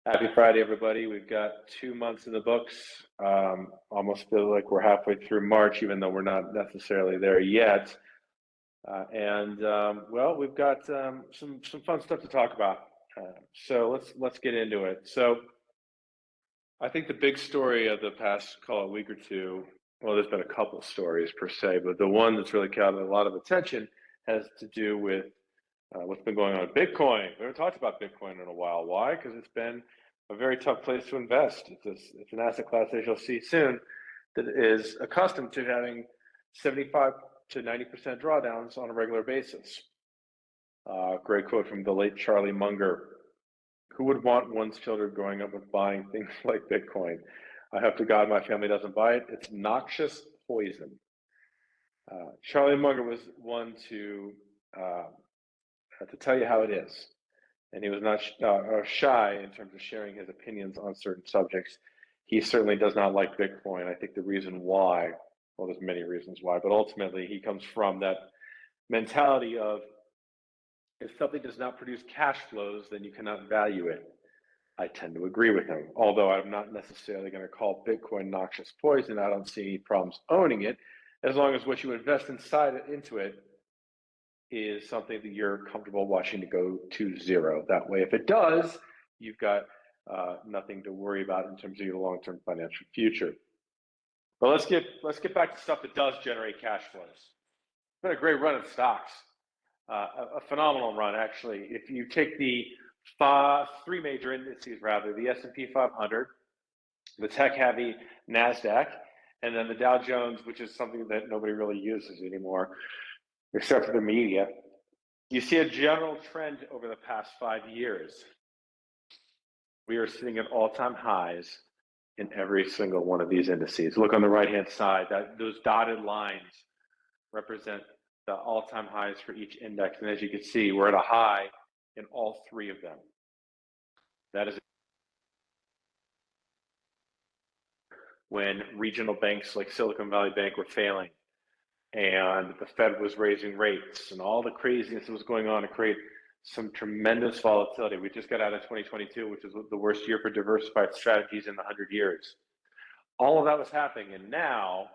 Happy Friday, everybody. We've got 2 months in the books. Almost feel like we're halfway through March, even though we're not necessarily there yet. Well, we've got some fun stuff to talk about. So let's get into it. So I think the big story of the past, call it week or two, well, there's been a couple stories per se, but the one that's really caught a lot of attention has to do with what's been going on with Bitcoin. We haven't talked about Bitcoin in a while. Why? Because it's been a very tough place to invest. It's an asset class, as you'll see soon, that is accustomed to having 75 to 90% drawdowns on a regular basis. Great quote from the late Charlie Munger. Who would want one's children growing up with buying things like Bitcoin? I hope to God my family doesn't buy it. It's noxious poison. Charlie Munger was one to tell you how it is. And he was not shy in terms of sharing his opinions on certain subjects. He certainly does not like Bitcoin. I think the reason why, well, there's many reasons why, but ultimately he comes from that mentality of if something does not produce cash flows, then you cannot value it. I tend to agree with him, although I'm not necessarily going to call Bitcoin noxious poison. I don't see any problems owning it, as long as what you invest into it is something that you're comfortable watching to go to zero. That way, if it does, you've got nothing to worry about in terms of your long-term financial future. But let's get back to stuff that does generate cash flows. It's been a great run of stocks, a phenomenal run actually. If you take the three major indices, rather, the S&P 500, the tech-heavy NASDAQ, and then the Dow Jones, which is something that nobody really uses anymore, except for the media, you see a general trend over the past 5 years. We are sitting at all-time highs in every single one of these indices. Look on the right-hand side, those dotted lines represent the all-time highs for each index. And as you can see, we're at a high in all three of them. That is when regional banks like Silicon Valley Bank were failing, and the Fed was raising rates, and all the craziness that was going on to create some tremendous volatility. We just got out of 2022, which is the worst year for diversified strategies in 100 years. All of that was happening, and now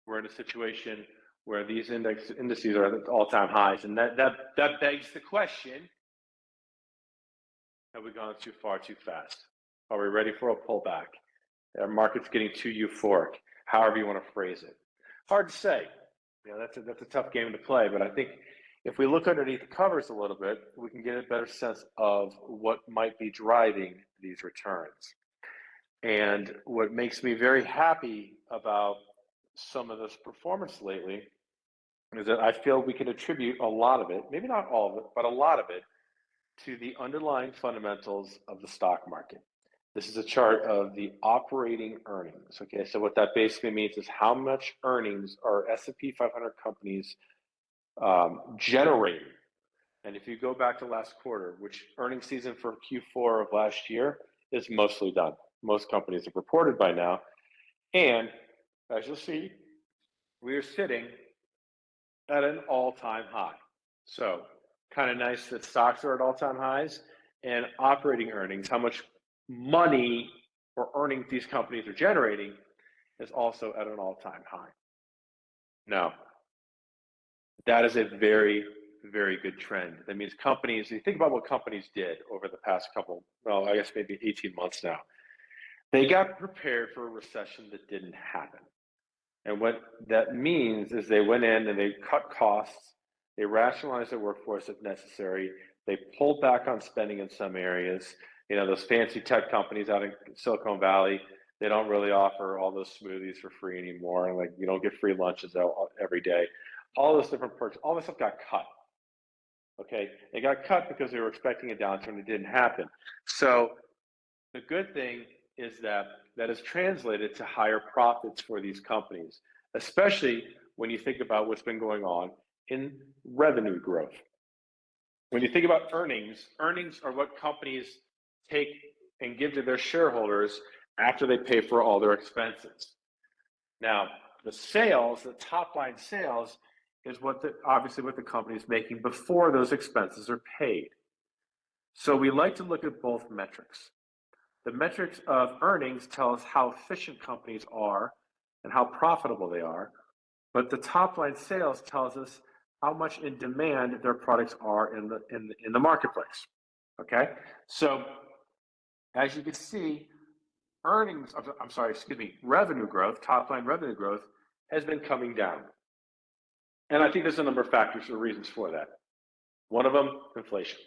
we're in a situation where these indices are at all-time highs, and that begs the question: have we gone too far too fast? Are we ready for a pullback? Are markets getting too euphoric? However you want to phrase it. Hard to say. That's a tough game to play, but I think if we look underneath the covers a little bit, we can get a better sense of what might be driving these returns. And what makes me very happy about some of this performance lately is that I feel we can attribute a lot of it, maybe not all of it, but a lot of it, to the underlying fundamentals of the stock market. This is a chart of the operating earnings. Okay, so what that basically means is how much earnings are S&P 500 companies generating. And if you go back to last quarter, which earnings season for Q4 of last year is mostly done. Most companies have reported by now. And as you'll see, we are sitting at an all-time high. So kind of nice that stocks are at all-time highs, and operating earnings, how much money or earnings these companies are generating, is also at an all-time high. Now, that is a very, very good trend. That means companies, you think about what companies did over the past I guess maybe 18 months now. They got prepared for a recession that didn't happen. And what that means is they went in and they cut costs, they rationalized their workforce if necessary, they pulled back on spending in some areas. Those fancy tech companies out in Silicon Valley, they don't really offer all those smoothies for free anymore. Like, you don't get free lunches every day. All those different perks, all this stuff got cut. Okay, they got cut because they were expecting a downturn. It didn't happen. So the good thing is that is translated to higher profits for these companies, especially when you think about what's been going on in revenue growth. When you think about earnings are what companies take and give to their shareholders after they pay for all their expenses. Now, the sales, the top line sales, is obviously what the company is making before those expenses are paid. So we like to look at both metrics. The metrics of earnings tell us how efficient companies are and how profitable they are, but the top line sales tells us how much in demand their products are in the marketplace. Okay, so as you can see, revenue growth, top line revenue growth has been coming down. And I think there's a number of factors or reasons for that. One of them, inflation.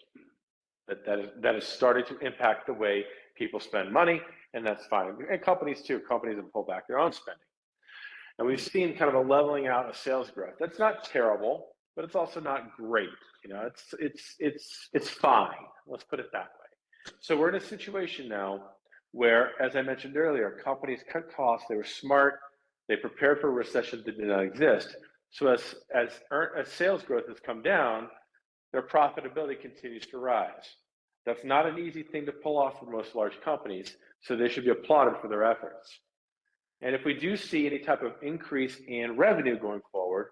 That has started to impact the way people spend money, and that's fine. And companies too, companies have pulled back their own spending. And we've seen kind of a leveling out of sales growth. That's not terrible, but it's also not great. You know, it's fine. Let's put it that way. So we're in a situation now where, as I mentioned earlier, companies cut costs. They were smart. They prepared for a recession that did not exist. So as sales growth has come down, their profitability continues to rise. That's not an easy thing to pull off for most large companies, so they should be applauded for their efforts. And if we do see any type of increase in revenue going forward,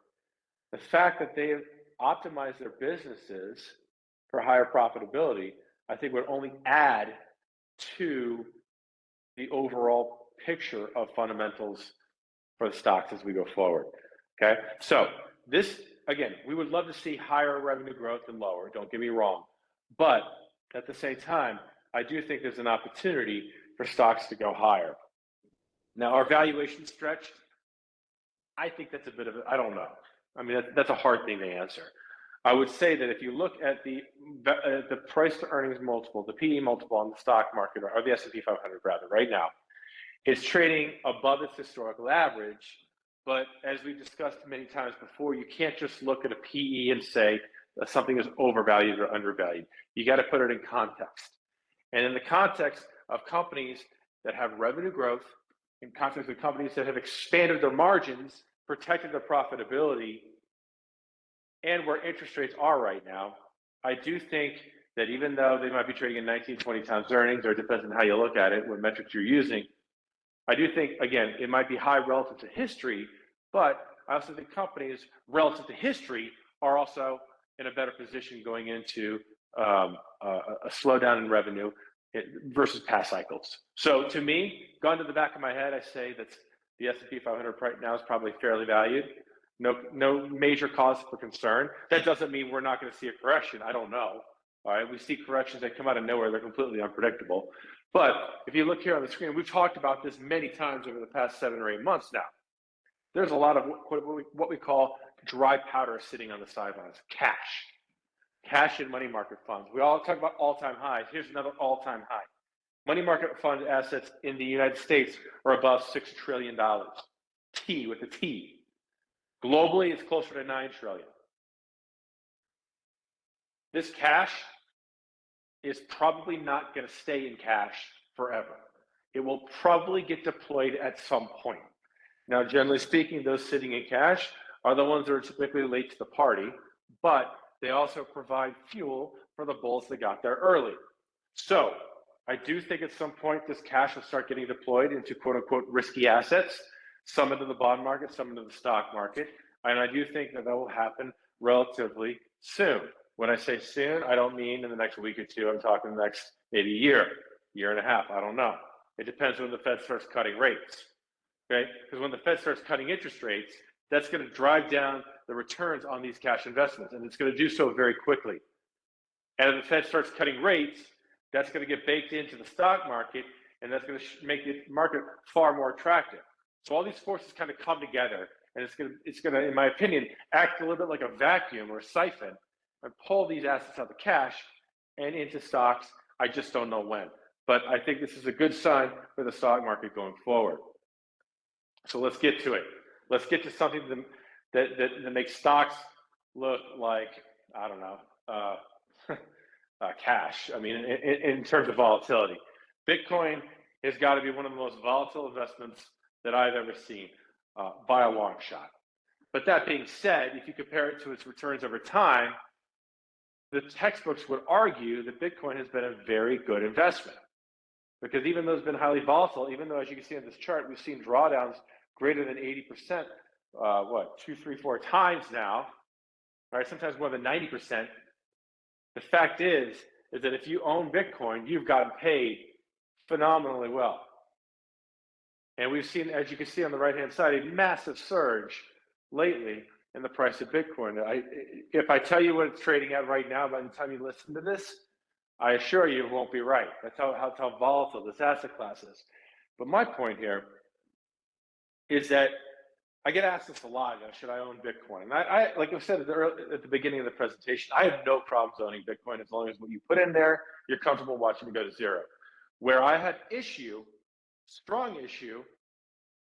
the fact that they have optimized their businesses for higher profitability, I think would only add to the overall picture of fundamentals for the stocks as we go forward. Okay, so this, again, we would love to see higher revenue growth than lower, don't get me wrong. But at the same time, I do think there's an opportunity for stocks to go higher. Now, our valuation stretched, I think that's a bit of I don't know. I mean, that's a hard thing to answer. I would say that if you look at the price to earnings multiple, the PE multiple on the stock market, or the S&P 500 rather, right now, it's trading above its historical average. But as we've discussed many times before, you can't just look at a PE and say that something is overvalued or undervalued. You got to put it in context. And in the context of companies that have revenue growth, in context of companies that have expanded their margins, protected their profitability, and where interest rates are right now, I do think that even though they might be trading at 19, 20 times earnings, or it depends on how you look at it, what metrics you're using, I do think, again, it might be high relative to history, but I also think companies relative to history are also in a better position going into a slowdown in revenue versus past cycles. So to me, gone to the back of my head, I say that the S&P 500 right now is probably fairly valued. No major cause for concern. That doesn't mean we're not going to see a correction. I don't know. All right, we see corrections that come out of nowhere. They're completely unpredictable. But if you look here on the screen, we've talked about this many times over the past 7 or 8 months now. There's a lot of what we call dry powder sitting on the sidelines, cash in money market funds. We all talk about all-time highs. Here's another all-time high. Money market fund assets in the United States are above $6 trillion. T with a T. Globally, it's closer to $9 trillion. This cash is probably not going to stay in cash forever. It will probably get deployed at some point. Now, generally speaking, those sitting in cash are the ones that are typically late to the party, but they also provide fuel for the bulls that got there early. So I do think at some point this cash will start getting deployed into quote unquote risky assets, some into the bond market, some into the stock market. And I do think that will happen relatively soon. When I say soon, I don't mean in the next week or two. I'm talking the next maybe year and a half. I don't know. It depends when the Fed starts cutting rates. Okay? Because when the Fed starts cutting interest rates, that's going to drive down the returns on these cash investments, and it's going to do so very quickly. And if the Fed starts cutting rates, that's going to get baked into the stock market, and that's going to make the market far more attractive. So all these forces kind of come together, and it's going to, in my opinion, act a little bit like a vacuum or a siphon and pull these assets out of cash and into stocks. I just don't know when. But I think this is a good sign for the stock market going forward. So let's get to it. Let's get to something that makes stocks look like, I don't know, cash. I mean, in terms of volatility. Bitcoin has got to be one of the most volatile investments that I've ever seen by a long shot. But that being said, if you compare it to its returns over time, the textbooks would argue that Bitcoin has been a very good investment. Because even though it's been highly volatile, even though, as you can see on this chart, we've seen drawdowns greater than 80%, 2, 3, 4 times now, right? Sometimes more than 90%. The fact is that if you own Bitcoin, you've gotten paid phenomenally well. And we've seen, as you can see on the right-hand side, a massive surge lately in the price of Bitcoin. If I tell you what it's trading at right now, by the time you listen to this, I assure you it won't be right. That's how volatile this asset class is. But my point here is that I get asked this a lot, should I own Bitcoin? And I like I said at the beginning of the presentation, I have no problems owning Bitcoin as long as what you put in there, you're comfortable watching it go to zero. Where I had strong issue,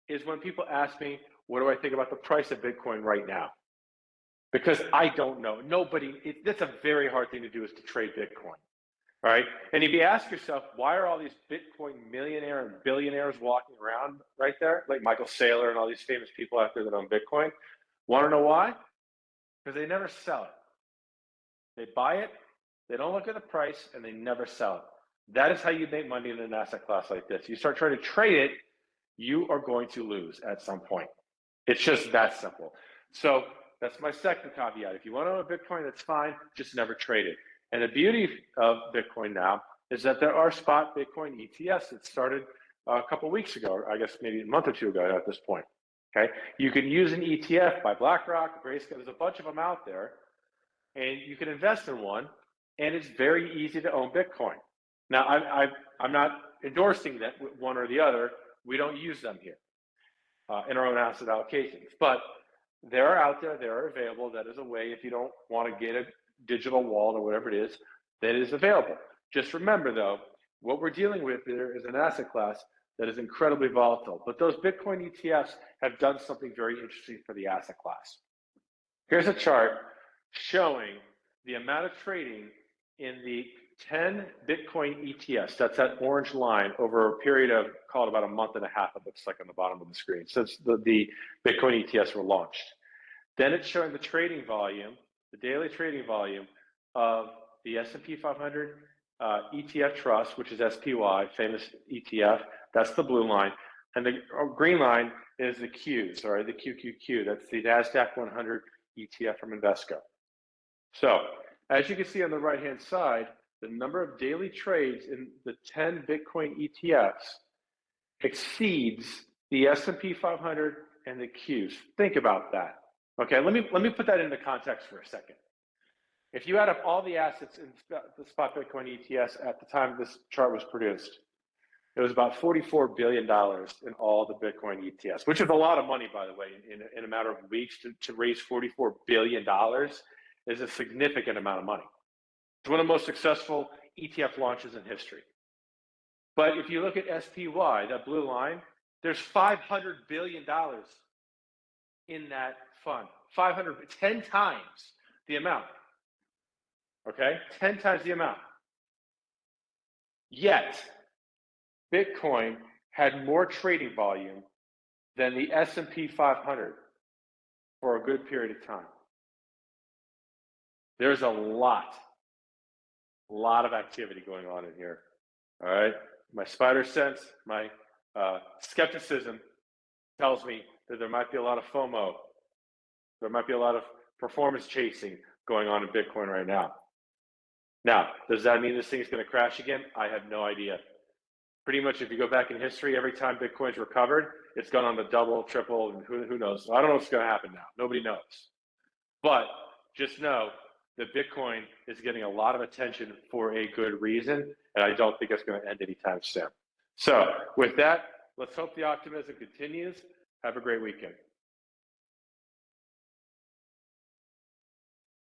is when people ask me, what do I think about the price of Bitcoin right now? Because I don't know. That's a very hard thing to do, is to trade Bitcoin. All right. And if you ask yourself, why are all these Bitcoin millionaire and billionaires walking around right there, like Michael Saylor and all these famous people out there that own Bitcoin? Want to know why? Because they never sell it. They buy it, they don't look at the price, and they never sell it. That is how you make money in an asset class like this. You start trying to trade it, you are going to lose at some point. It's just that simple. So that's my second caveat. If you want to own a Bitcoin, that's fine, just never trade it. And the beauty of Bitcoin now is that there are spot Bitcoin ETFs that started a couple of weeks ago, or I guess maybe a month or two ago at this point. Okay, you can use an ETF by BlackRock, Grayscale. There's a bunch of them out there, and you can invest in one, and it's very easy to own Bitcoin. Now, I'm not endorsing that one or the other. We don't use them here in our own asset allocations, but they're out there, they're available. That is a way, if you don't want to get a digital wallet or whatever it is, that is available. Just remember though, what we're dealing with here is an asset class that is incredibly volatile, but those Bitcoin ETFs have done something very interesting for the asset class. Here's a chart showing the amount of trading in the 10 Bitcoin ETFs, that's that orange line, over a period of, call it about a month and a half, it looks like on the bottom of the screen, since the Bitcoin ETFs were launched. Then it's showing the trading volume, the daily trading volume of the S&P 500 ETF Trust, which is SPY, famous ETF. That's the blue line. And the green line is the Qs, sorry, the QQQ. That's the NASDAQ 100 ETF from Invesco. So as you can see on the right-hand side, the number of daily trades in the 10 Bitcoin ETFs exceeds the S&P 500 and the Qs. Think about that. Okay, let me put that into context for a second. If you add up all the assets in the spot Bitcoin ETFs at the time this chart was produced, it was about $44 billion in all the Bitcoin ETFs, which is a lot of money, by the way. In a matter of weeks, to raise $44 billion is a significant amount of money. It's one of the most successful ETF launches in history. But if you look at SPY, that blue line, there's $500 billion in that fund. 10 times the amount. Okay, 10 times the amount. Yet, Bitcoin had more trading volume than the S&P 500 for a good period of time. There's a lot of activity going on in here. All right, my spider sense, my skepticism tells me that there might be a lot of FOMO. There might be a lot of performance chasing going on in Bitcoin right now. Now, does that mean this thing's going to crash again? I have no idea. Pretty much, if you go back in history, every time Bitcoin's recovered, it's gone on to double, triple, and who knows? So I don't know what's going to happen now. Nobody knows. But just know that Bitcoin is getting a lot of attention for a good reason, and I don't think it's going to end anytime soon. So with that, let's hope the optimism continues. Have a great weekend.